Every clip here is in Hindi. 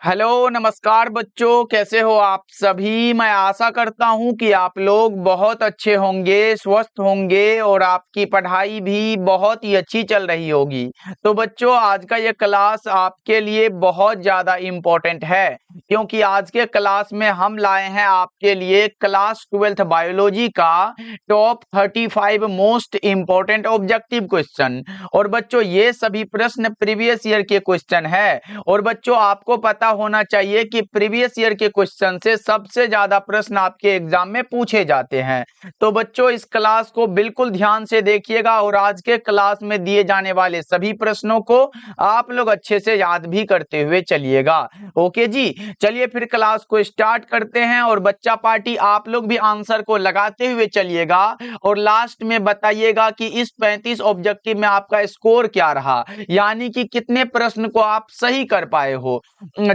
हेलो नमस्कार बच्चों, कैसे हो आप सभी। मैं आशा करता हूं कि आप लोग बहुत अच्छे होंगे, स्वस्थ होंगे और आपकी पढ़ाई भी बहुत ही अच्छी चल रही होगी। तो बच्चों, आज का ये क्लास आपके लिए बहुत ज़्यादा इम्पोर्टेंट है, क्योंकि आज के क्लास में हम लाए हैं आपके लिए क्लास 12th बायोलॉजी का top 35 most important objective question. और बच्चों, ये सभी प्रश्न प्रीवियस ईयर के क्वेश्चन है। और बच्चों, आपको पता होना चाहिए कि प्रीवियस ईयर के क्वेश्चन से सबसे ज्यादा प्रश्न आपके एग्जाम में पूछे जाते हैं। तो बच्चों, इस क्लास को बिल्कुल ध्यान से देखिएगा और आज के क्लास में दिए जाने वाले सभी प्रश्नों को आप लोग अच्छे से याद भी करते हुए चलिएगा। ओके जी, चलिए फिर क्लास को स्टार्ट करते हैं। और बच्चा पार्टी, आप लोग भी आंसर को लगाते हुए चलिएगा और लास्ट में बताइएगा कि इस 35 ऑब्जेक्टिव में आपका स्कोर क्या रहा, यानी कि कितने प्रश्न को आप सही कर पाए हो।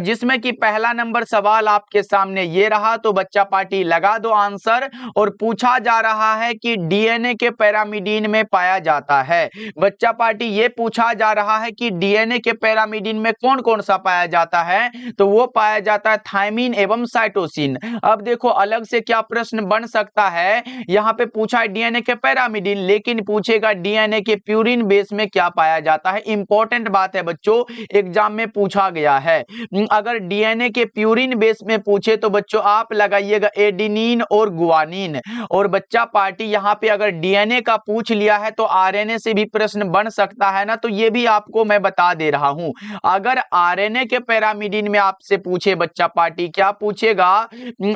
जिसमें कि पहला नंबर सवाल आपके सामने ये रहा, तो बच्चा पार्टी लगा दो आंसर। और पूछा जा रहा है कि डीएनए के पैरामीडिन में पाया जाता है। बच्चा पार्टी, ये पूछा जा रहा है कि डीएनए के पैरामीडिन में कौन कौन सा पाया जाता है, तो वो पाया जाता है थायमीन एवं साइटोसिन। अब देखो, अलग से क्या प्रश्न बन सकता है। यहाँ पे पूछा है डीएनए के पैरामीडिन, लेकिन पूछेगा डीएनए के प्यूरिन बेस में क्या पाया जाता है। इंपॉर्टेंट बात है बच्चों, एग्जाम में पूछा गया है। अगर डीएनए के प्यूरिन बेस में पूछे तो बच्चों आप लगाइएगा एडेनिन और गुआनिन। और बच्चा पार्टी, यहाँ पे अगर डीएनए का पूछ लिया है तो आरएनए से भी प्रश्न बन सकता है ना, तो ये भी आपको मैं बता दे रहा हूं। अगर आरएनए के पैरामीडिन में आपसे पूछे बच्चा पार्टी, क्या पूछेगा,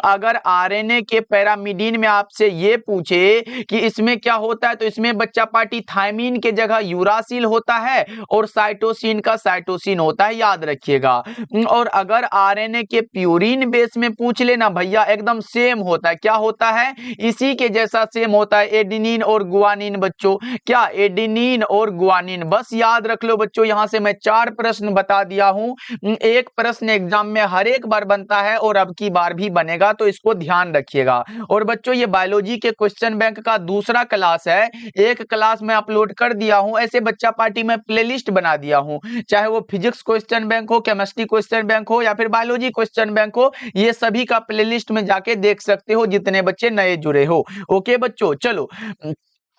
अगर आरएनए के पैरामीडिन में आपसे ये पूछे कि इसमें क्या होता है, तो इसमें बच्चा पार्टी थायमीन के जगह यूरासिल होता है और साइटोसिन का साइटोसिन होता है, याद रखिएगा। और अगर आरएनए के प्यूरिन बेस में पूछ लेना भैया, एकदम सेम होता है। क्या होता है, इसी के जैसा सेम होता है, एडेनिन और गुआनिन। बच्चों, क्या एडेनिन और गुआनिन, बस याद रख लो बच्चों। यहां से मैं 4 प्रश्न बता दिया हूं। एक प्रश्न एग्जाम में हर एक बार बनता है और अब की बार भी बनेगा, तो इसको ध्यान रखिएगा। और बच्चों, ये बायोलॉजी के क्वेश्चन बैंक का दूसरा क्लास है। एक क्लास में अपलोड कर दिया हूं, ऐसे बच्चा पार्टी में प्लेलिस्ट बना दिया हूं, चाहे वो फिजिक्स क्वेश्चन बैंक हो, केमिस्ट्री क्वेश्चन बैंक हो या फिर बायोलॉजी क्वेश्चन बैंक हो, ये सभी का प्लेलिस्ट में जाके देख सकते हो, जितने बच्चे नए जुड़े हो। ओके बच्चों, चलो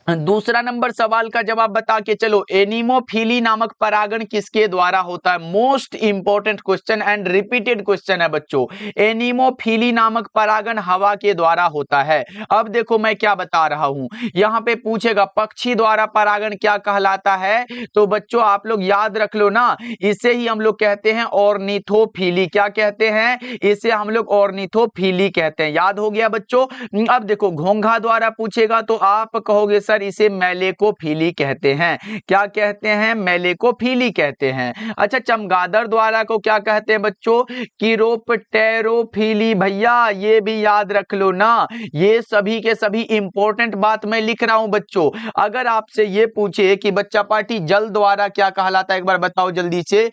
दूसरा नंबर सवाल का जवाब बता के चलो। एनिमोफिली नामक परागण किसके द्वारा होता है। Most important question and repeated question है बच्चों। एनिमोफिली नामक परागण हवा के द्वारा होता है। अब देखो मैं क्या बता रहा हूं, यहां पे पूछेगा पक्षी द्वारा परागण क्या कहलाता है, तो बच्चों आप लोग याद रख लो ना, इसे ही हम लोग कहते हैं ऑर्निथोफिली। क्या कहते हैं, इसे हम लोग ऑर्निथोफिली कहते हैं। याद हो गया बच्चों। अब देखो, घोंघा द्वारा पूछेगा तो आप कहोगे सर इसे मैलेकोफिली कहते हैं। क्या कहते हैं, मैलेकोफिली कहते हैं। अच्छा, चमगादड़ द्वारा को क्या कहते हैं बच्चों, कीरोप्टेरोफिली। भैया ये भी याद रख लो ना, ये सभी के सभी इंपॉर्टेंट बात मैं लिख रहा हूं बच्चों। अगर आपसे ये पूछे कि बच्चा पार्टी जल द्वारा क्या कहलाता है, एक बार बताओ जल्दी से।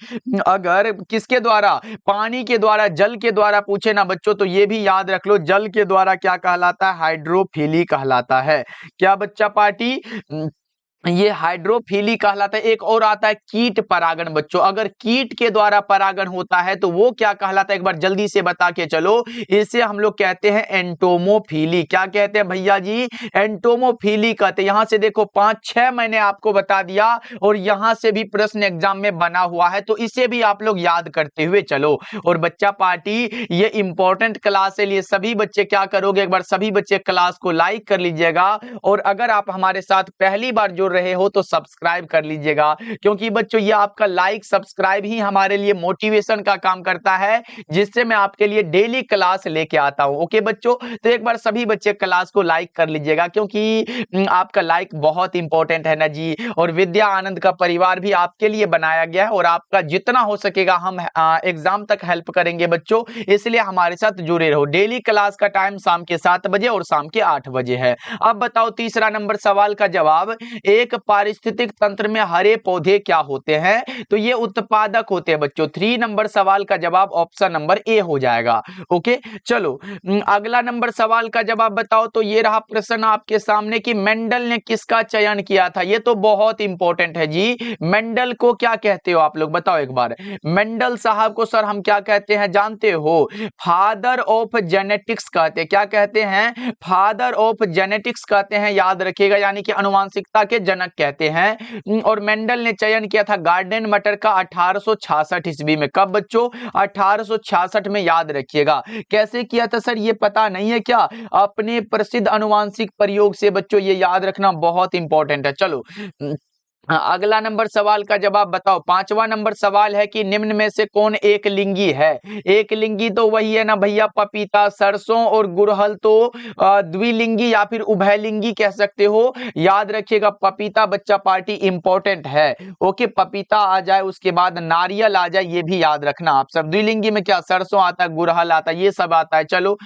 अगर किसके द्वारा, पानी के द्वारा, जल के द्वारा पूछे ना बच्चों, तो ये भी याद रख लो, जल के द्वारा क्या कहलाता है, हाइड्रोफिली कहलाता है। क्या बच्चा पार्टी, ये हाइड्रोफिली कहलाता है। एक और आता है कीट परागण बच्चों। अगर कीट के द्वारा परागण होता है तो वो क्या कहलाता है, एक बार जल्दी से बता के चलो। इसे हम लोग कहते हैं एंटोमोफिली। क्या कहते हैं भैया जी, एंटोमोफिली कहते हैं। यहां से देखो 5-6 मैंने आपको बता दिया और यहां से भी प्रश्न एग्जाम में बना हुआ है, तो इसे भी आप लोग याद करते हुए चलो। और बच्चा पार्टी, ये इंपॉर्टेंट क्लास है, लिए सभी बच्चे क्या करोगे, एक बार सभी बच्चे क्लास को लाइक कर लीजिएगा। और अगर आप हमारे साथ पहली बार जुड़ रहे हो तो सब्सक्राइब कर लीजिएगा, क्योंकि बच्चों ये आपका लाइक सब्सक्राइब ही हमारे लिए मोटिवेशन का काम करता है, जिससे मैं आपके लिए डेली क्लास लेके आता हूं। ओके बच्चों, तो एक बार सभी बच्चे क्लास को लाइक कर लीजिएगा, क्योंकि आपका लाइक बहुत इंपॉर्टेंट है ना जी। और विद्या आनंद का परिवार भी आपके लिए बनाया गया है और आपका जितना हो सकेगा हम एग्जाम तक हेल्प करेंगे बच्चों, इसलिए हमारे साथ जुड़े रहो। डेली क्लास का टाइम शाम के 7 बजे और शाम के 8 बजे है। अब बताओ तीसरा नंबर सवाल का जवाब। एक पारिस्थितिक तंत्र में हरे पौधे क्या होते हैं? तो ये उत्पादक होते हैं बच्चों। 3 नंबर सवाल का जवाब ऑप्शन नंबर ए हो जाएगा। ओके, चलो अगला नंबर सवाल का जवाब बताओ। तो ये रहा प्रश्न आपके सामने कि मेंडल ने किसका चयन किया था? ये तो बहुत इंपॉर्टेंट है जी। मेंडल को क्या कहते हो आप लोग बताओ एक बार। मेंडल साहब को सर हम क्या कहते हैं जानते हो? फादर ऑफ जेनेटिक्स कहते हैं। क्या कहते हैं? फादर ऑफ जेनेटिक्स कहते हैं, याद रखिएगा, यानी कि अनुवांशिकता के जनक कहते हैं। और मेंडल ने चयन किया था गार्डन मटर का 1866 ईस्वी में। कब बच्चों? 1866 में, याद रखिएगा। कैसे किया था सर ये पता नहीं है क्या? अपने प्रसिद्ध अनुवांशिक प्रयोग से बच्चों, ये याद रखना बहुत इंपॉर्टेंट है। चलो अगला नंबर सवाल का जवाब बताओ। 5वां नंबर सवाल है कि निम्न में से कौन एक लिंगी है? एक लिंगी तो वही है ना भैया, पपीता, सरसों और गुड़हल तो द्विलिंगी या फिर उभयलिंगी कह सकते हो। याद रखिएगा पपीता बच्चा पार्टी इंपॉर्टेंट है। ओके, पपीता आ जाए, उसके बाद नारियल आ जाए, ये भी याद रखना आप सब। द्विलिंगी में क्या सरसों आता है, गुड़हल आता है, ये सब आता है। चलो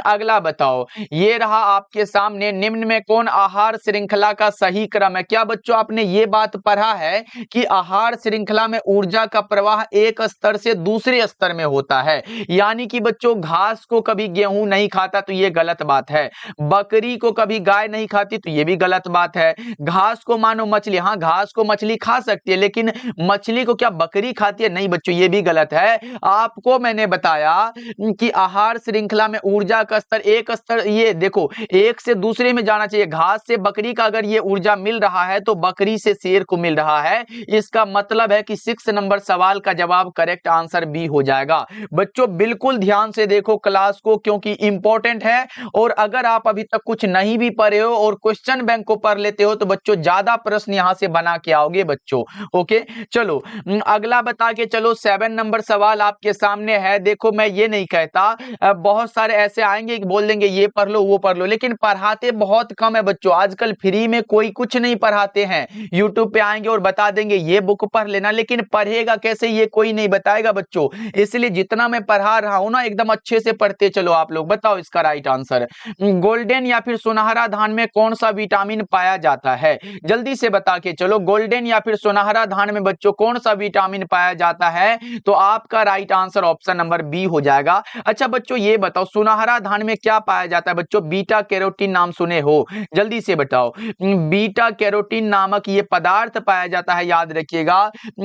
अगला बताओ। ये रहा आपके सामने, निम्न में कौन आहार श्रृंखला का सही क्रम है? क्या बच्चों आपने ये बात पढ़ा है कि आहार श्रृंखला में ऊर्जा का प्रवाह एक स्तर से दूसरे स्तर में होता है? यानी कि बच्चों घास को कभी गेहूं नहीं खाता तो ये गलत बात है। बकरी को कभी गाय नहीं खाती तो ये भी गलत बात है। घास को मानो मछली, हाँ घास को मछली खा सकती है, लेकिन मछली को क्या बकरी खाती है? नहीं बच्चों, ये भी गलत है। आपको मैंने बताया कि आहार श्रृंखला में ऊर्जा का स्तर एक स्तर, ये देखो, एक से दूसरे में जाना चाहिए। घास से बकरी का अगर ये ऊर्जा मिल रहा है तो बकरी से शेर को मिल रहा है। इसका मतलब है कि 6 नंबर सवाल का जवाब करेक्ट आंसर बी हो जाएगा। बच्चों बिल्कुल ध्यान से देखो क्लास को, क्योंकि इंपॉर्टेंट है। और अगर आप अभी तक कुछ नहीं भी पढ़े हो और क्वेश्चन बैंक को पढ़ लेते हो तो बच्चों ज्यादा प्रश्न यहां से बना के आओगे बच्चों। ओके, चलो अगला बता के चलो। 7 नंबर सवाल आपके सामने है। देखो मैं ये नहीं कहता, बहुत सारे ऐसे आएंगे कि बोल देंगे ये पढ़ लो वो पढ़ लो, लेकिन पढ़ाते बहुत कम है बच्चों। आजकल फ्री में कोई कुछ नहीं पढ़ाते हैं। यूट्यूब पे आएंगे और बता देंगे ये बुक पढ़ लेना, लेकिन पढ़ेगा कैसे ये कोई नहीं बताएगा बच्चों। इसलिए जितना मैं पढ़ा रहा हूं ना, एकदम अच्छे से पढ़ते चलो आप लोग। बताओ इसका राइट आंसर। गोल्डन या फिर सुनहरा धान में कौन सा विटामिन पाया जाता है? जल्दी से बता के चलो। गोल्डन या फिर सुनहरा धान में बच्चों कौन सा विटामिन पाया जाता है? तो आपका right answer option number B हो जाएगा। अच्छा बच्चों ये बताओ, सुनहरा धान में क्या पाया जाता है बच्चों? बीटा कैरोटीन नाम सुने हो? जल्दी से बताओ। बीटा कैरोटीन नामक ये पदार्थ पाया जाता है, याद रखिएगा।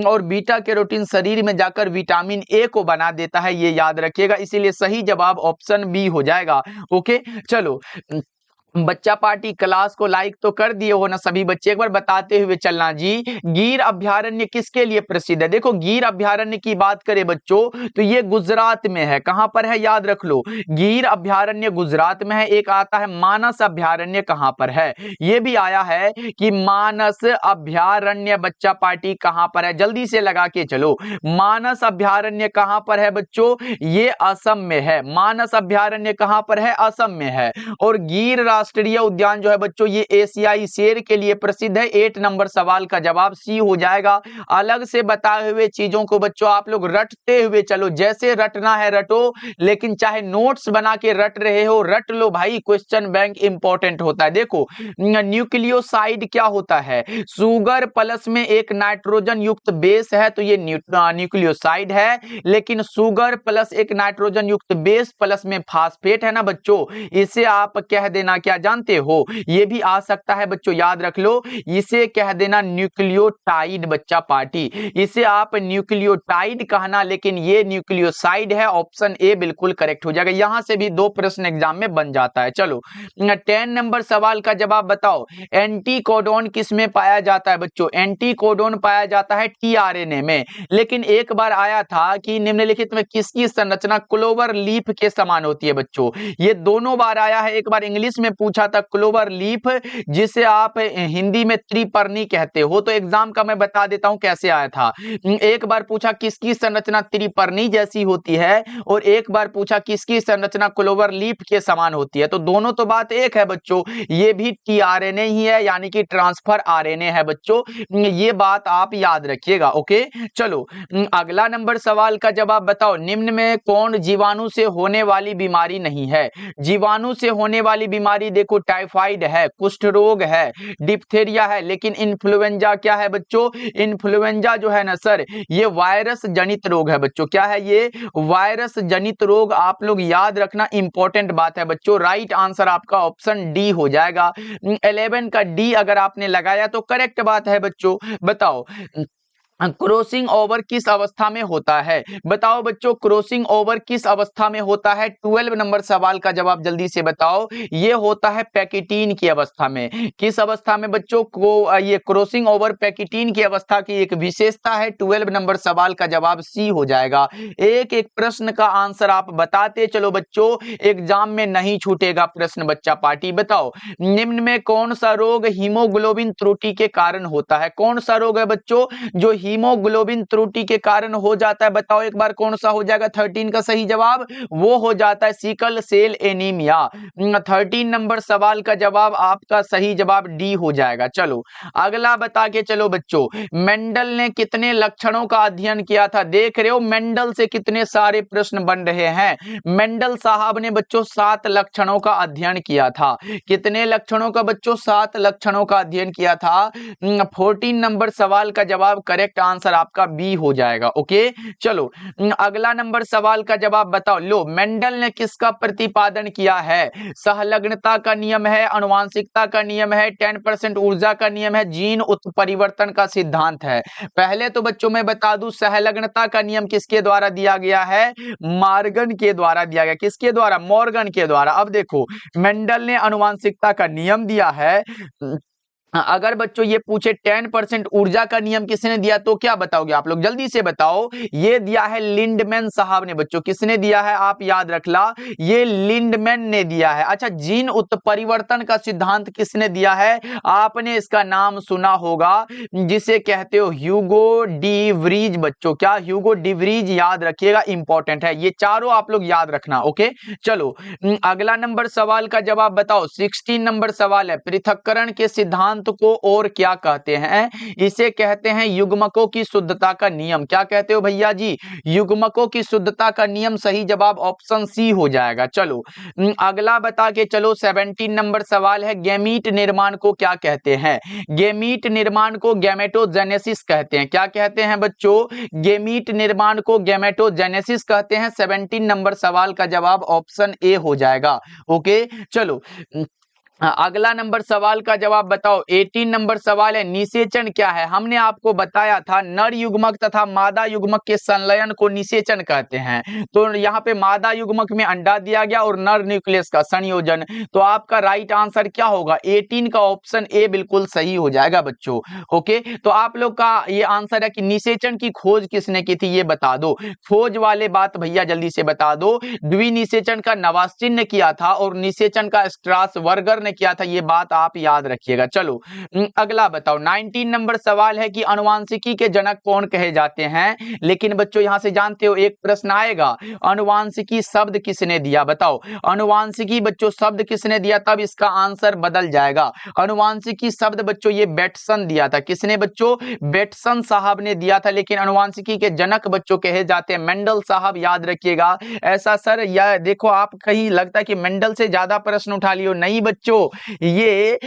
और बीटा कैरोटीन शरीर में जाकर विटामिन ए को बना देता है, ये याद रखिएगा। इसीलिए सही जवाब ऑप्शन बी हो जाएगा। ओके, चलो बच्चा पार्टी क्लास को लाइक तो कर दिए हो ना सभी बच्चे? एक बार बताते हुए चलना जी। गिर अभ्यारण्य किसके लिए प्रसिद्ध है? देखो गिर अभ्यारण्य की बात करें बच्चों तो ये गुजरात में है। कहां पर है याद रख लो, गिर अभ्यारण्य गुजरात में है। एक आता है मानस अभ्यारण्य, कहां पर है? ये भी आया है कि मानस अभ्यारण्य बच्चा पार्टी कहां पर है? जल्दी से लगा के चलो। मानस अभ्यारण्य कहां पर है बच्चों? ये असम में है। मानस अभ्यारण्य कहां पर है? असम में है। और गिर राष्ट्रीय उद्यान जो है बच्चों ये एशियाई शेर के लिए प्रसिद्ध है। 8 नंबर सवाल का जवाब सी हो जाएगा। अलग से बताए हुए चीजों को बच्चों आप लोग रटते हुए चलो, जैसे रटना है रटो, लेकिन चाहे नोट्स बना के रट रहे हो रट लो भाई, क्वेश्चन बैंक इंपॉर्टेंट होता है। देखो न्यूक्लियोसाइड क्या होता है? सुगर प्लस में एक नाइट्रोजन युक्त बेस है तो ये न्यूक्लियोसाइड है, लेकिन सुगर प्लस एक नाइट्रोजन युक्त बेस प्लस में फास्फेट है ना बच्चों, इसे आप कह देना क्या जानते हो? ये भी आ सकता है बच्चों, याद रख लो, इसे कह देना न्यूक्लियोटाइड बच्चा पार्टी। इसे आप न्यूक्लियोटाइड कहना, लेकिन ये न्यूक्लियोसाइड है। ऑप्शन ए बिल्कुल करेक्ट हो जाएगा। यहां से भी 2 प्रश्न एग्जाम में बन जाता है। चलो 10 नंबर सवाल का जवाब बताओ। एंटीकोडोन किस में पाया जाता है बच्चों? एंटीकोडोन पाया जाता है टीआरएनए में। लेकिन एक बार आया था कि निम्नलिखित में किसकी संरचना क्लोवर लीफ के समान होती है बच्चों? ये दोनों बार आया है। एक बार इंग्लिश में पूछा था क्लोवर लीफ, जिसे आप हिंदी में त्रिपर्णी कहते हो। तो एग्जाम का मैं बता देता हूं कैसे आया था। एक बार पूछा किसकी संरचना त्रिपर्णी जैसी होती है, और एक बार पूछा किसकी संरचना क्लोवर लीफ के समान होती है। तो दोनों तो बात एक है बच्चों, ये भी टीआरएनए ही है, यानी कि ट्रांसफर आरएनए है बच्चों। ये बात आप याद रखिएगा। ओके, चलो अगला नंबर सवाल का जवाब बताओ। निम्न में कौन जीवाणु से होने वाली बीमारी नहीं है? जीवाणु से होने वाली बीमारी भाई देखो टाइफाइड है, कुष्ठ रोग है, डिप्थेरिया है, लेकिन इन्फ्लुएंजा क्या है बच्चों? इन्फ्लुएंजा जो है ना सर, ये वायरस जनित रोग है बच्चों। क्या है ये? वायरस जनित रोग। आप लोग याद रखना, इंपॉर्टेंट बात है बच्चों। राइट आंसर आपका ऑप्शन डी हो जाएगा। 11 का डी अगर आपने लगाया तो करेक्ट बात है बच्चों। बताओ क्रॉसिंग ओवर किस अवस्था में होता है? बताओ बच्चों क्रॉसिंग ओवर किस अवस्था में होता है? 12 नंबर सवाल का जवाब जल्दी से बताओ। ये होता है पैकिटीन की अवस्था में। किस अवस्था में बच्चों को ये क्रॉसिंग ओवर पैकिटीन की अवस्था की एक विशेषता है। 12 नंबर सवाल का जवाब सी हो जाएगा। एक एक प्रश्न का आंसर आप बताते चलो बच्चों, एग्जाम में नहीं छूटेगा प्रश्न बच्चा पार्टी। बताओ निम्न में कौन सा रोग हीमोग्लोबिन त्रुटि के कारण होता है? कौन सा रोग है बच्चों जो हीमोग्लोबिन त्रुटि के कारण हो जाता है? बताओ एक बार कौन सा हो जाएगा? 13 का सही जवाब वो हो जाता है सिकल सेल एनीमिया। 13 नंबर सवाल का जवाब आपका सही जवाब डी हो जाएगा। चलो अगला बता के चलो बच्चों, मेंडल ने कितने लक्षणों का अध्ययन किया था? देख रहे हो मेंडल से कितने सारे प्रश्न बन रहे हैं। मेंडल साहब ने बच्चों 7 लक्षणों का अध्ययन किया था। कितने लक्षणों का बच्चों? 7 लक्षणों का अध्ययन किया था। 14 नंबर सवाल का जवाब करेक्ट आंसर आपका बी हो जाएगा। ओके चलो अगला नंबर सवाल का जवाब बताओ। लो मेंडल ने किसका प्रतिपादन किया है? सहलग्नता का नियम है, आनुवांशिकता का नियम है, 10% ऊर्जा का नियम है, जीन उत्परिवर्तन का सिद्धांत है। पहले तो बच्चों मैं बता दूं सहलग्नता का नियम किसके द्वारा दिया गया है? मॉर्गन के द्वारा दिया गया। किसके द्वारा? मॉर्गन के द्वारा। अब देखो मेंडल ने आनुवांशिकता का नियम दिया है। अगर बच्चों ये पूछे 10% ऊर्जा का नियम किसने दिया तो क्या बताओगे आप लोग? जल्दी से बताओ। ये दिया है लिंडमैन साहब ने बच्चों। किसने दिया है? आप याद रख ला, ये लिंडमैन ने दिया है। अच्छा जीन उत्परिवर्तन का सिद्धांत किसने दिया है? आपने इसका नाम सुना होगा, जिसे कहते हो ह्यूगो डी व्रीज बच्चों। क्या? ह्यूगो डी व्रीज याद रखिएगा, इंपॉर्टेंट है। ये चारों आप लोग याद रखना। ओके चलो अगला नंबर सवाल का जवाब बताओ। 16 नंबर सवाल है, पृथक्करण के सिद्धांत को और क्या कहते हैं? इसे कहते हैं युग्मकों की शुद्धता का नियम। क्या कहते हो भैया जी? युग्मकों की शुद्धता का नियम। सही जवाब ऑप्शन सी हो जाएगा। चलो अगला बता के चलो। 17 नंबर सवाल है, गैमीट निर्माण को क्या कहते हैं? गैमीट निर्माण को गैमेटोजेनेसिस कहते हैं। क्या कहते हैं बच्चों? गैमीट निर्माण को गैमेटोजेनेसिस कहते हैं। 17 नंबर सवाल का जवाब ऑप्शन ए हो जाएगा। ओके चलो अगला नंबर सवाल का जवाब बताओ। 18 नंबर सवाल है, निषेचन क्या है? हमने आपको बताया था नर युग्मक तथा मादा युग्मक के संलयन को निषेचन कहते हैं। तो यहाँ पे मादा युग्मक में अंडा दिया गया और नर न्यूक्लियस का संयोजन। तो आपका राइट आंसर क्या होगा? 18 का ऑप्शन ए बिल्कुल सही हो जाएगा बच्चों। ओके तो आप लोग का ये आंसर है कि निषेचन की खोज किसने की थी? ये बता दो। खोज वाले बात भैया जल्दी से बता दो। द्विनिषेचन का नवास्टिन ने किया था और निषेचन का स्ट्रासबर्गर किया था। ये बात आप याद रखिएगा। चलो अगला बताओ। 19 नंबर सवाल है कि आनुवांशिकी के जनक कौन कहे जाते हैं? लेकिन बच्चों यहां से जानते हो एक प्रश्न आएगा, आनुवांशिकी शब्द किसने दिया? बताओ आनुवांशिकी बच्चों शब्द किसने दिया? तब इसका आंसर बदल जाएगा। आनुवांशिकी शब्द बच्चों ये बेटसन दिया था। किसने बच्चों? बेटसन साहब ने दिया था। लेकिन आनुवांशिकी के जनक बच्चों कहे जाते हैं मेंडल साहब। याद रखिएगा। ऐसा सर या देखो आप कहीं लगता है कि मेंडल से ज्यादा प्रश्न उठा लियो, नहीं बच्चों, ये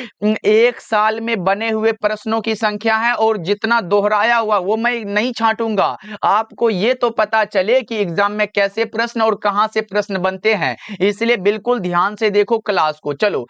एक साल में बने हुए प्रश्नों की संख्या है और जितना दोहराया हुआ वो मैं नहीं छांटूंगा। आपको ये तो पता चले कि एग्जाम में कैसे प्रश्न और कहां से प्रश्न बनते हैं, इसलिए बिल्कुल ध्यान से देखो क्लास को। चलो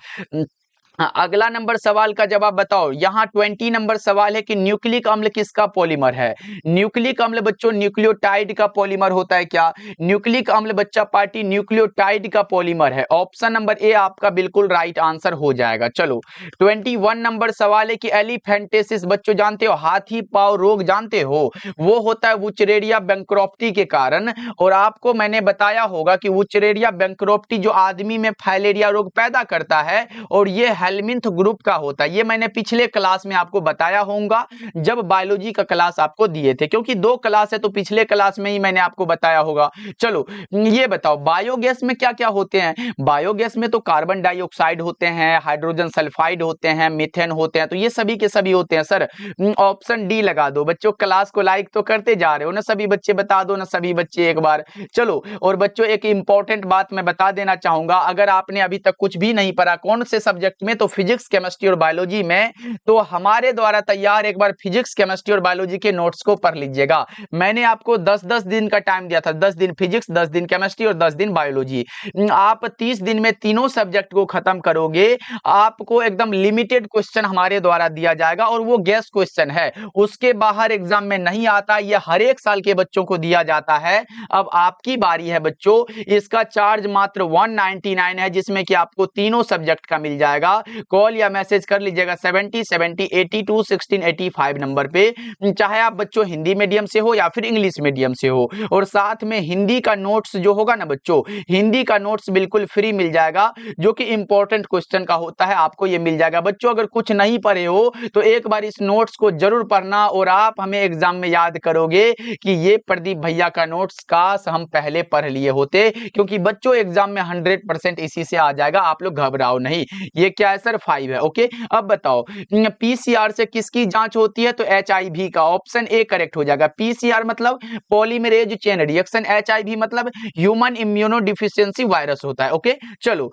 अगला नंबर सवाल का जवाब बताओ। यहां 20 नंबर सवाल है कि न्यूक्लिक अम्ल किसका पॉलीमर है? न्यूक्लिक अम्ल बच्चों न्यूक्लियोटाइड का पॉलीमर होता है। क्या? न्यूक्लिक अम्ल बच्चा पार्टी न्यूक्लियोटाइड का पॉलीमर है। ऑप्शन नंबर ए आपका बिल्कुल राइट आंसर हो जाएगा। चलो 21 नंबर सवाल है कि एलिफेंटेसिस बच्चों जानते हो, हाथी पांव रोग जानते हो? वो होता है वुचरेरिया बैंक्रॉप्टी के कारण। और आपको मैंने बताया होगा कि वुचरेरिया बैंक्रॉप्टी जो आदमी में फाइलेरिया रोग पैदा करता है और ये हेल्मिंथ ग्रुप का होता है। ये मैंने पिछले क्लास में आपको बताया होगा जब बायोलॉजी का क्लास आपको दिए थे, क्योंकि 2 क्लास है तो पिछले क्लास में ही मैंने आपको बताया होगा। चलो ये बताओ बायोगैस में क्या क्या होते हैं। बायोगैस में तो कार्बन डाइऑक्साइड होते हैं, हाइड्रोजन सल्फाइड होते हैं, मीथेन होते हैं, तो ये सभी के सभी होते हैं सर। ऑप्शन डी लगा दो बच्चों। क्लास को लाइक तो करते जा रहे हो ना सभी बच्चे, बता दो ना सभी बच्चे एक बार। चलो और बच्चों एक इंपॉर्टेंट बात मैं बता देना चाहूंगा, अगर आपने अभी तक कुछ भी नहीं पढ़ा कौन से सब्जेक्ट में, तो फिजिक्स केमिस्ट्री और बायोलॉजी में, तो हमारे द्वारा तैयार एक बार फिजिक्स केमिस्ट्री और बायोलॉजी के नोट्स को पढ़ लीजिएगा। मैंने आपको 10-10 दिन का टाइम दिया था, 10 दिन फिजिक्स, 10 दिन केमिस्ट्री और 10 दिन बायोलॉजी। आप 30 दिन में तीनों सब्जेक्ट को खत्म करोगे, आपको एकदम लिमिटेड क्वेश्चन हमारे द्वारा दिया जाएगा और वो गैस क्वेश्चन है, उसके बाहर एग्जाम में नहीं आता। ये हर एक साल के बच्चों को दिया जाता है। अब आपकी बारी है बच्चों। इसका चार्ज मात्र 199 है, जिसमें कि आपको तीनों सब्जेक्ट का मिल जाएगा। कॉल या मैसेज कर लीजिएगा 70 70 82 16 85 नंबर पे, चाहे आप बच्चों हिंदी मीडियम से हो या फिर इंग्लिश मीडियम से हो। और साथ में हिंदी का नोट्स जो होगा ना बच्चों, हिंदी का नोट्स बिल्कुल फ्री मिल जाएगा, जो कि इंपॉर्टेंट क्वेश्चन का होता है, आपको ये मिल जाएगा। बच्चों अगर कुछ नहीं पढ़े हो तो एक बार इस नोट्स को जरूर पढ़ना और आप हमें एग्जाम में याद करोगे कि ये प्रदीप भैया का नोट्स काश हम पहले पढ़ लिए होते, क्योंकि बच्चों एग्जाम में 100% इसी से आ जाएगा, आप लोग घबराओ नहीं। ये क्या है सर 5 है। ओके अब बताओ पीसीआर से किसकी जांच होती है, तो एचआईवी का। ऑप्शन ए करेक्ट हो जाएगा। पीसीआर मतलब पॉलीमरेज चेन रिएक्शन, एचआईवी मतलब ह्यूमन इम्यूनो डिफिशियंसी वायरस होता है। ओके चलो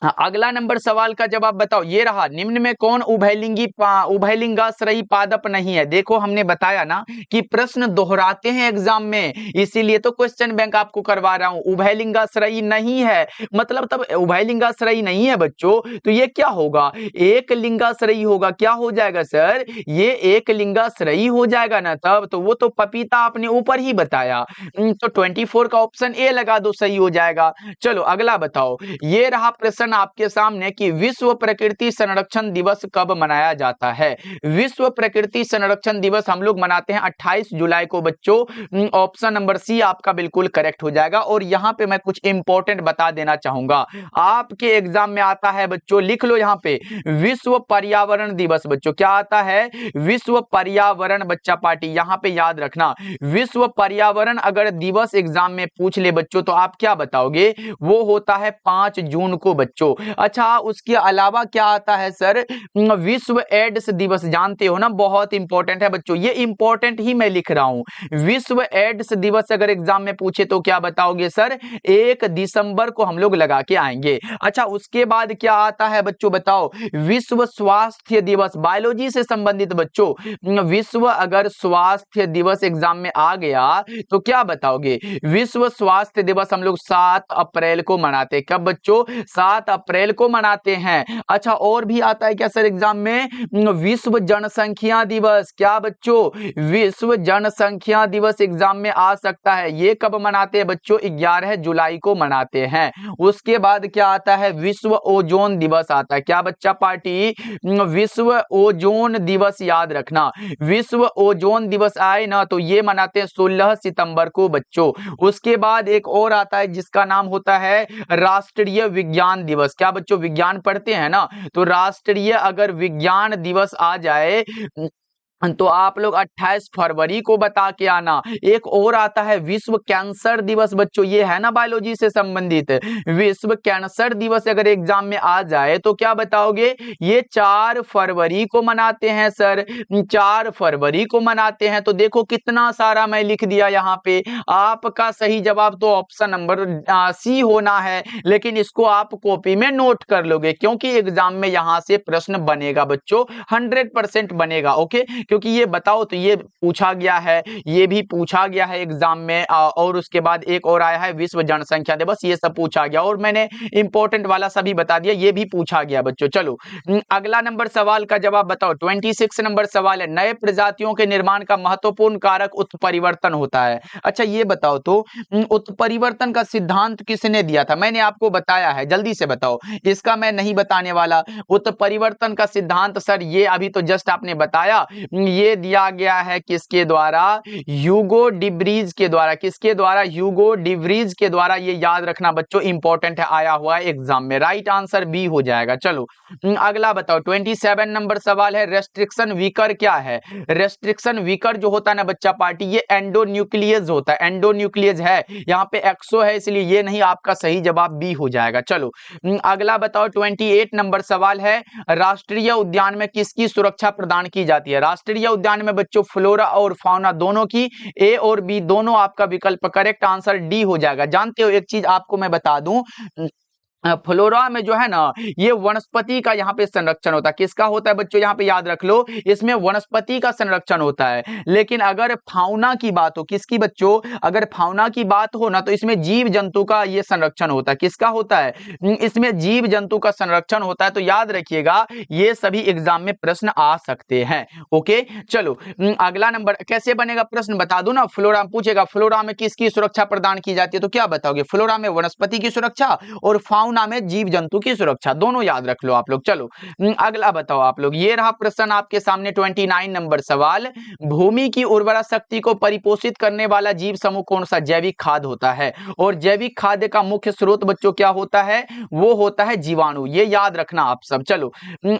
अगला नंबर सवाल का जवाब बताओ। ये रहा, निम्न में कौन उभयलिंगाश्रयी पादप नहीं है। देखो हमने बताया ना कि प्रश्न दोहराते हैं एग्जाम में, इसीलिए तो क्वेश्चन बैंक आपको करवा रहा हूं। उभयलिंगाश्रयी नहीं है मतलब तब उभयलिंगाश्रयी नहीं है बच्चों, तो ये क्या होगा, एक लिंगाश्रयी होगा। क्या हो जाएगा सर, ये एक लिंगाश्रयी हो जाएगा ना तब, तो वो तो पपीता आपने ऊपर ही बताया। तो 24 का ऑप्शन ए लगा दो, सही हो जाएगा। चलो अगला बताओ। ये रहा प्रश्न आपके सामने कि विश्व प्रकृति संरक्षण दिवस कब मनाया जाता है। विश्व प्रकृति संरक्षण दिवस हम लोग मनाते हैं 28 जुलाई को बच्चों। ऑप्शन नंबर सी आपका बिल्कुल करेक्ट हो जाएगा। और यहां पे मैं कुछ इंपॉर्टेंट बता देना चाहूंगा, आपके एग्जाम में आता है बच्चों, लिख लो यहां पे, विश्व पर्यावरण दिवस। बच्चों क्या आता है, विश्व पर्यावरण। बच्चा पार्टी यहां पे याद रखना, विश्व पर्यावरण अगर दिवस एग्जाम में पूछ ले बच्चों तो आप क्या बताओगे, वो होता है 5 जून को बच्चों। अच्छा उसके अलावा क्या आता है सर, विश्व एड्स दिवस, जानते हो ना बहुत इंपॉर्टेंट है बच्चों, ये इंपॉर्टेंट ही मैं लिख रहा हूं। विश्व एड्स दिवस अगर एग्जाम में पूछे तो क्या बताओगे सर, 1 दिसंबर को हम लोग लगा के आएंगे। अच्छा उसके बाद क्या आता है बच्चों बताओ, विश्व स्वास्थ्य दिवस, बायोलॉजी से संबंधित बच्चों। विश्व अगर स्वास्थ्य दिवस एग्जाम में आ गया तो क्या बताओगे, विश्व स्वास्थ्य दिवस हम लोग 7 अप्रैल को मनाते। कब बच्चों, 7 अप्रैल को मनाते हैं। अच्छा और भी आता है क्या सर एग्जाम में, विश्व जनसंख्या दिवस। क्या बच्चों, विश्व जनसंख्या दिवस एग्जाम में आ सकता है। ये कब मनाते हैं बच्चों, 11 जुलाई को मनाते हैं। उसके बाद क्या आता है, विश्व ओजोन दिवस आता है। क्या बच्चा पार्टी, विश्व ओजोन दिवस याद रखना, विश्व ओजोन दिवस आए ना तो ये मनाते हैं 16 सितंबर को बच्चों। उसके बाद एक और आता है जिसका नाम होता है राष्ट्रीय विज्ञान दिवस। क्या बच्चों विज्ञान पढ़ते हैं ना, तो राष्ट्रीय अगर विज्ञान दिवस आ जाए तो आप लोग 28 फरवरी को बता के आना। एक और आता है विश्व कैंसर दिवस बच्चों, ये है ना बायोलॉजी से संबंधित, विश्व कैंसर दिवस अगर एग्जाम में आ जाए तो क्या बताओगे, ये 4 फरवरी को मनाते हैं सर, 4 फरवरी को मनाते हैं। तो देखो कितना सारा मैं लिख दिया यहाँ पे। आपका सही जवाब तो ऑप्शन नंबर सी होना है, लेकिन इसको आप कॉपी में नोट कर लोगे क्योंकि एग्जाम में यहां से प्रश्न बनेगा बच्चों, 100% बनेगा। ओके क्योंकि ये बताओ तो ये पूछा गया है, ये भी पूछा गया है एग्जाम में, और उसके बाद एक और आया है विश्व जनसंख्या दिवस, ये सब पूछा गया और मैंने इंपॉर्टेंट वाला सभी बता दिया, ये भी पूछा गया बच्चों। चलो अगला नंबर सवाल का जवाब बताओ। 26 नंबर सवाल है, नए प्रजातियों के निर्माण का महत्वपूर्ण कारक उत्परिवर्तन होता है। अच्छा ये बताओ तो उत्परिवर्तन का सिद्धांत किसने दिया था, मैंने आपको बताया है, जल्दी से बताओ, इसका मैं नहीं बताने वाला। उत्परिवर्तन का सिद्धांत सर ये अभी तो जस्ट आपने बताया, ये दिया गया है किसके द्वारा? ह्यूगो डिब्रीज के द्वारा। किसके द्वारा? ह्यूगो डिब्रीज के द्वारा। ये याद रखना बच्चों, इंपॉर्टेंट है, आया हुआ है एग्जाम में। राइट आंसर बी हो जाएगा। चलो अगला बताओ, 27 नंबर सवाल है, रेस्ट्रिक्शन वीकर क्या है? रेस्ट्रिक्शन वीकर जो होता है ना बच्चा पार्टी, ये एंडोन्यूक्लियस होता है, एंडोन्यूक्लियस है, यहाँ पे एक्सो है, इसलिए ये नहीं, आपका सही जवाब बी हो जाएगा। चलो अगला बताओ, 28 नंबर सवाल है, राष्ट्रीय उद्यान में किसकी सुरक्षा प्रदान की जाती है? राष्ट्रीय उद्यान में बच्चों फ्लोरा और फाउना दोनों की, ए और बी दोनों आपका विकल्प करेक्ट आंसर डी हो जाएगा। जानते हो एक चीज आपको मैं बता दूं, फ्लोरा में जो है ना, ये वनस्पति का यहाँ पे संरक्षण होता है। किसका होता है बच्चों? यहाँ पे याद रख लो, इसमें वनस्पति का संरक्षण होता है। लेकिन अगर फाउना की बात हो, किसकी बच्चों? अगर फाउना की बात हो ना, तो इसमें जीव जंतु का ये संरक्षण होता है। किसका होता है? इसमें जीव जंतु का संरक्षण होता है। तो याद रखिएगा, ये सभी एग्जाम में प्रश्न आ सकते हैं। ओके चलो अगला नंबर, कैसे बनेगा प्रश्न बता दो ना। फ्लोरा पूछेगा, फ्लोरा में किसकी सुरक्षा प्रदान की जाती है, तो क्या बताओगे? फ्लोरा में वनस्पति की सुरक्षा और फाउना में जीव जंतु की सुरक्षा, दोनों याद रख लो आप लोग। चलो अगला बताओ आप लोग, ये रहा प्रश्न आपके सामने 29 नंबर सवाल, भूमि की उर्वरा शक्ति को परिपोषित करने वाला जीव समूह कौन सा? जैविक खाद्य होता है। और जैविक खाद्य का मुख्य स्रोत बच्चों क्या होता है? वो होता है जीवाणु। ये याद रखना आप सब। चलो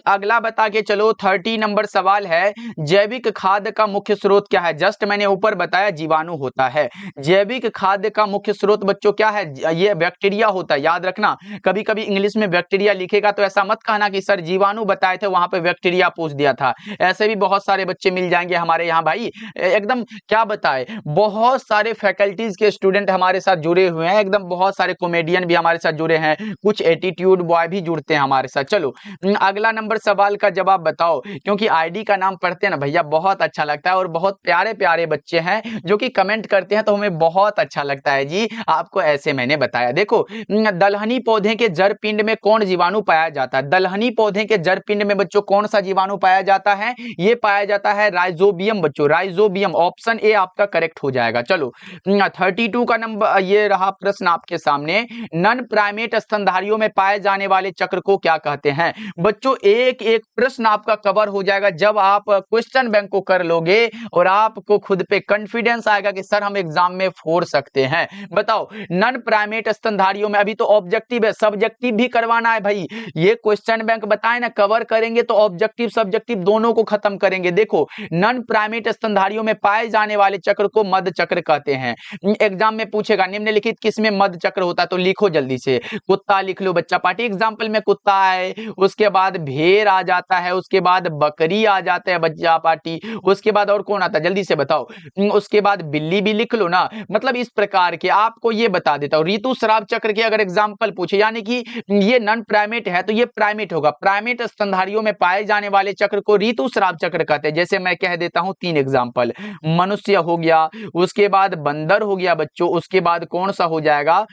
अगला बता के चलो, 30 नंबर सवाल है, जैविक खाद्य का मुख्य स्रोत क्या है? जस्ट मैंने ऊपर बताया जीवाणु होता है। जैविक खाद्य का मुख्य स्रोत बच्चों क्या है? ये बैक्टीरिया होता है, याद रखना। कभी कभी इंग्लिश में बैक्टीरिया लिखेगा तो ऐसा मत कहना कि सर जीवाणु बताए थे, वहां पे बैक्टीरिया पूछ दिया था। ऐसे भी बहुत सारे बच्चे मिल जाएंगे हमारे यहाँ भाई, एकदम क्या बताए, बहुत सारे फैकल्टीज के स्टूडेंट हमारे साथ जुड़े हुए हैं, एकदम बहुत सारे कॉमेडियन भी हमारे साथ जुड़े हैं, कुछ एटीट्यूड बॉय भी जुड़ते हैं हमारे साथ। चलो अगला नंबर सवाल का जवाब बताओ, क्योंकि आईडी का नाम पढ़ते हैं ना भैया, बहुत अच्छा लगता है, और बहुत प्यारे प्यारे बच्चे हैं जो कि कमेंट करते हैं, तो हमें बहुत अच्छा लगता है जी। आपको ऐसे मैंने बताया। देखो, दलहनी पौधे के जड़ पिंड में कौन जीवाणु पाया जाता है? दलहनी पौधे के जड़ पिंड में बच्चों कौन सा जीवाणु पाया जाता है? ये पाया जाता है राइजोबियम बच्चों, राइजोबियम। ऑप्शन ए आपका करेक्ट हो जाएगा। चलो 32 का नंबर, ये रहा प्रश्न आपके सामने, नन प्राइमेट स्तनधारियों में पाए जाने वाले चक्र को क्या कहते हैं? बच्चों एक एक प्रश्न आपका कवर हो जाएगा जब आप क्वेश्चन बैंक को कर लोगे, और आपको खुद पे कॉन्फिडेंस आएगा कि सर हम एग्जाम में फोड़ सकते हैं। बताओ, नन प्राइमेट स्तनधारियों में, अभी तो ऑब्जेक्टिव है, सब्जेक्टिव भी करवाना है भाई। ये क्वेश्चन बैंक बताए ना, कवर करेंगे तो ऑब्जेक्टिव सब्जेक्टिव दोनों को खत्म करेंगे। देखो, नन प्राइमेट स्तनधारियों में पाए जाने वाले चक्र को मध्य चक्र कहते हैं। एग्जाम में पूछेगा निम्नलिखित किसमें मध्य चक्र होता है, तो लिखो जल्दी से। कुत्ता लिख लो बच्चा पार्टी, एग्जाम्पल में कुत्ता है, उसके बाद भेड़ आ जाता है, उसके बाद बकरी आ जाता है बच्चा पार्टी, उसके बाद और कौन आता है जल्दी से बताओ, उसके बाद बिल्ली भी लिख लो ना। मतलब इस प्रकार के आपको ये बता देता हूं। ऋतुस्राव चक्र के अगर एग्जाम्पल पूछे, यानी कि ये नॉन प्राइमेट है तो ये प्राइमेट होगा। प्राइमेट स्तनधारियों में पाए जाने वाले चक्र को ऋतुस्राव चक्र कहते हैं। जैसे मैं कह देता हूं 3 एग्जाम्पल, मनुष्य हो गया, उसके बाद बंदर हो गया बच्चों, उसके बाद कौन सा हो जाएगा,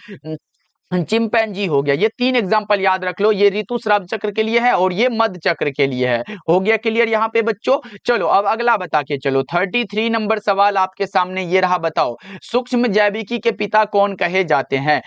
चिंपैंजी हो गया। ये 3 एग्जांपल याद रख लो, ये ऋतुस्राव चक्र के लिए है और ये मध्य चक्र के लिए है। हो गया क्लियर यहाँ पे बच्चों? चलो अब अगला बता के चलो, 33 नंबर सवाल आपके सामने ये रहा। बताओ, सूक्ष्म जैविकी के पिता कौन कहे जाते हैं?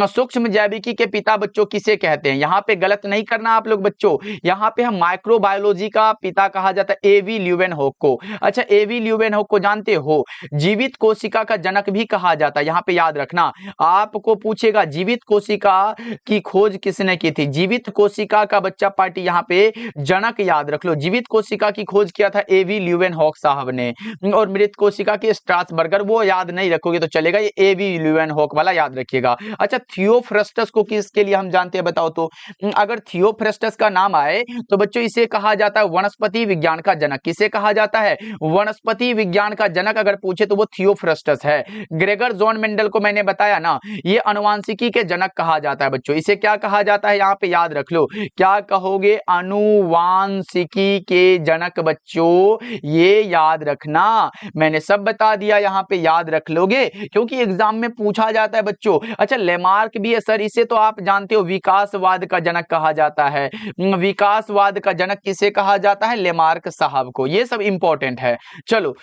सूक्ष्म जैविकी के पिता बच्चों किसे कहते हैं? यहाँ पे गलत नहीं करना आप लोग बच्चों, यहाँ पे हम माइक्रोबायोलॉजी का पिता कहा जाता है एवी ल्यूवेनहॉक को। अच्छा, एवी ल्यूवेनहॉक को जानते हो? जीवित कोशिका का जनक भी कहा जाता है। यहाँ पे याद रखना, आपको पूछेगा जीवित कोशिका की खोज किसने की थी? जीवित कोशिका का बच्चा पार्टी यहाँ पे जनक याद रख लो, जीवित कोशिका की खोज किया था एवी ल्यूवेनहॉक साहब ने। और मृत कोशिका की स्ट्रासबर्गर, वो याद नहीं रखोगे तो चलेगा, ये एवी ल्यूवेनहॉक वाला याद रखिएगा। अच्छा, थियोफ्रस्टस को किसके लिए हम जानते हैं बताओ तो? अगर थियोफ्रस्टस का नाम आए तो बच्चों इसे कहा जाता है वनस्पति विज्ञान का जनक। किसे कहा जाता है? वनस्पति विज्ञान का जनक अगर पूछे तो वो थियोफ्रस्टस है। ग्रेगर जॉन मेंडल को मैंने बताया ना, ये अनुवांशिकी के जनक कहा जाता है बच्चों। इसे क्या कहा जाता है? यहाँ पे याद रख लो, क्या कहोगे? अनुवांशिकी के जनक बच्चों, ये याद रखना। मैंने सब बता दिया, यहाँ पे याद रख लोगे क्योंकि एग्जाम में पूछा जाता है बच्चों। अच्छा, लेमार्क भी है सर, इसे तो आप जानते हो, विकासवाद का जनक कहा जाता है। विकासवाद का जनक किसे कहा जाता है? लेमार्क साहब को। ये सब इंपॉर्टेंट है। चलो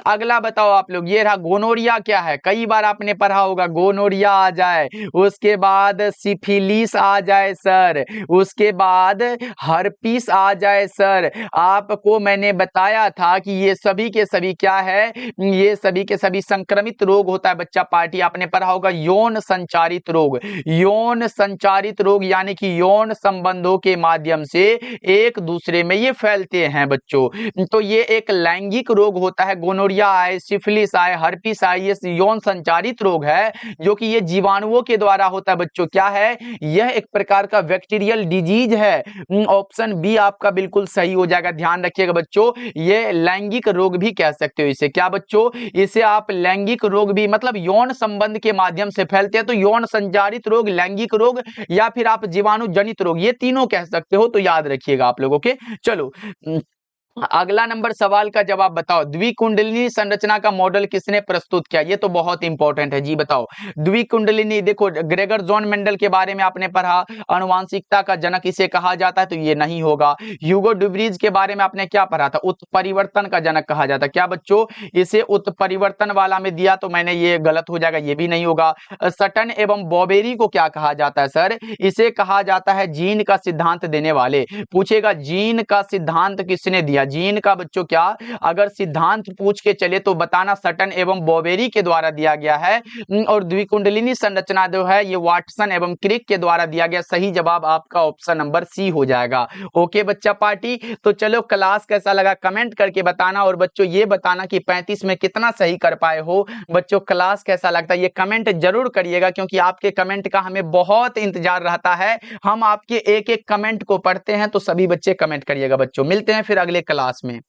अगला बताओ आप लोग, ये रहा गोनोरिया क्या है? कई बार आपने पढ़ा होगा, गोनोरिया आ जाए, उसके बाद बाद सिफिलिस आ जाए सर, उसके बाद हर्पिस आ जाए सर। आपको मैंने बताया था कि ये सभी के सभी क्या है, ये सभी के सभी संक्रमित रोग होता है। बच्चा पार्टी आपने पढ़ा होगा यौन संचारित रोग, यौन संचारित रोग यानी कि यौन संबंधों के माध्यम से एक दूसरे में ये फैलते हैं बच्चों। तो ये एक लैंगिक रोग होता है, गोनोरिया आए, सिफिलिस आए, हर्पिस आए, ये यौन संचारित रोग है जो कि ये जीवाणुओं के द्वारा होता है बच्चों। क्या है, यह एक प्रकार का बैक्टीरियल डिजीज है। ऑप्शन बी आपका बिल्कुल सही हो जाएगा। ध्यान रखिएगा बच्चों, ये लैंगिक रोग भी कह सकते हो इसे। क्या बच्चों, इसे आप लैंगिक रोग भी, मतलब यौन संबंध के माध्यम से फैलते हैं तो यौन संचारित रोग, लैंगिक रोग या फिर आप जीवाणु जनित रोग, ये तीनों कह सकते हो। तो याद रखिएगा आप लोगों के। चलो अगला नंबर सवाल का जवाब बताओ। द्विकुंडलिनी संरचना का मॉडल किसने प्रस्तुत किया? ये तो बहुत इंपॉर्टेंट है जी, बताओ। द्विकुंडलिनी, देखो ग्रेगर जॉन मेंडल के बारे में आपने पढ़ा, आनुवांशिकता का जनक इसे कहा जाता है, तो ये नहीं होगा। ह्यूगो ड्यूब्रीज के बारे में आपने क्या पढ़ा था? उत्परिवर्तन का जनक कहा जाता है। क्या बच्चों, इसे उत्परिवर्तन वाला में दिया तो मैंने, ये गलत हो जाएगा, ये भी नहीं होगा। सटन एवं बॉबेरी को क्या कहा जाता है सर? इसे कहा जाता है जीन का सिद्धांत देने वाले। पूछेगा जीन का सिद्धांत किसने दिया? जीन का बच्चों क्या, अगर सिद्धांत पूछ के चले तो बताना सटन एवं बॉबेरी के द्वारा दिया गया है। और द्विकुंडलिनी संरचना जो है ये वाटसन एवं क्रिक के द्वारा दिया गया। सही जवाब आपका ऑप्शन नंबर सी हो जाएगा। ओके बच्चा पार्टी, तो चलो क्लास कैसा लगा कमेंट करके बताना। और बच्चों ये बताना कि 35 में कितना सही कर पाए हो। बच्चों क्लास कैसा लगता है ये कमेंट जरूर करिएगा, क्योंकि आपके कमेंट का हमें बहुत इंतजार रहता है। हम आपके एक एक कमेंट को पढ़ते हैं, तो सभी बच्चे कमेंट करिएगा बच्चों। मिलते हैं फिर अगले क्लास में।